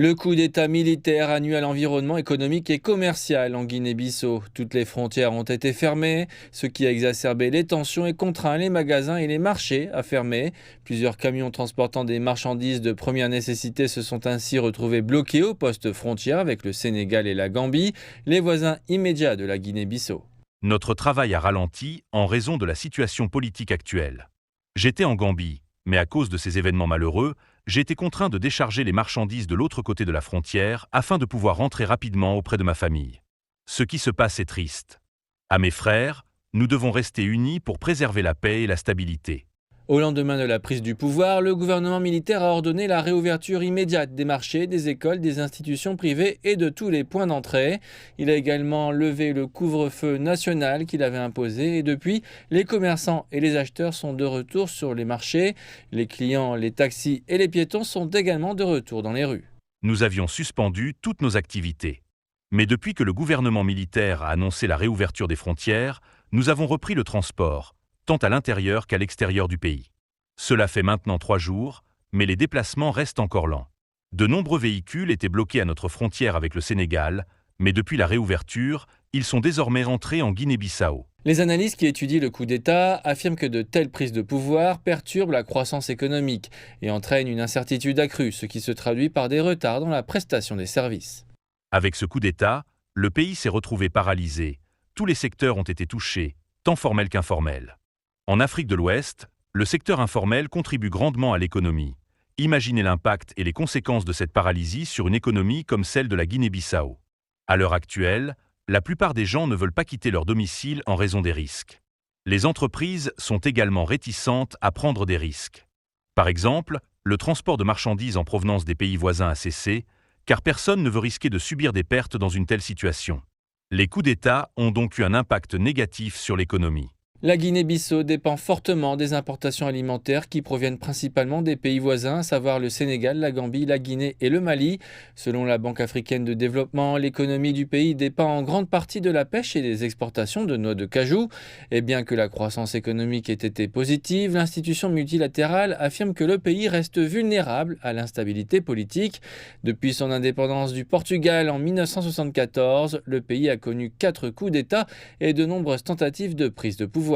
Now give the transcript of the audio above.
Le coup d'État militaire a nuit à l'environnement économique et commercial en Guinée-Bissau. Toutes les frontières ont été fermées, ce qui a exacerbé les tensions et contraint les magasins et les marchés à fermer. Plusieurs camions transportant des marchandises de première nécessité se sont ainsi retrouvés bloqués au poste frontière avec le Sénégal et la Gambie, les voisins immédiats de la Guinée-Bissau. Notre travail a ralenti en raison de la situation politique actuelle. J'étais en Gambie, mais à cause de ces événements malheureux, j'ai été contraint de décharger les marchandises de l'autre côté de la frontière afin de pouvoir rentrer rapidement auprès de ma famille. Ce qui se passe est triste. À mes frères, nous devons rester unis pour préserver la paix et la stabilité. Au lendemain de la prise du pouvoir, le gouvernement militaire a ordonné la réouverture immédiate des marchés, des écoles, des institutions privées et de tous les points d'entrée. Il a également levé le couvre-feu national qu'il avait imposé et depuis, les commerçants et les acheteurs sont de retour sur les marchés. Les clients, les taxis et les piétons sont également de retour dans les rues. Nous avions suspendu toutes nos activités. Mais depuis que le gouvernement militaire a annoncé la réouverture des frontières, nous avons repris le transport, tant à l'intérieur qu'à l'extérieur du pays. Cela fait maintenant 3 jours, mais les déplacements restent encore lents. De nombreux véhicules étaient bloqués à notre frontière avec le Sénégal, mais depuis la réouverture, ils sont désormais rentrés en Guinée-Bissau. Les analystes qui étudient le coup d'État affirment que de telles prises de pouvoir perturbent la croissance économique et entraînent une incertitude accrue, ce qui se traduit par des retards dans la prestation des services. Avec ce coup d'État, le pays s'est retrouvé paralysé. Tous les secteurs ont été touchés, tant formels qu'informels. En Afrique de l'Ouest, le secteur informel contribue grandement à l'économie. Imaginez l'impact et les conséquences de cette paralysie sur une économie comme celle de la Guinée-Bissau. À l'heure actuelle, la plupart des gens ne veulent pas quitter leur domicile en raison des risques. Les entreprises sont également réticentes à prendre des risques. Par exemple, le transport de marchandises en provenance des pays voisins a cessé, car personne ne veut risquer de subir des pertes dans une telle situation. Les coups d'État ont donc eu un impact négatif sur l'économie. La Guinée-Bissau dépend fortement des importations alimentaires qui proviennent principalement des pays voisins, à savoir le Sénégal, la Gambie, la Guinée et le Mali. Selon la Banque africaine de développement, l'économie du pays dépend en grande partie de la pêche et des exportations de noix de cajou. Et bien que la croissance économique ait été positive, l'institution multilatérale affirme que le pays reste vulnérable à l'instabilité politique. Depuis son indépendance du Portugal en 1974, le pays a connu 4 coups d'État et de nombreuses tentatives de prise de pouvoir.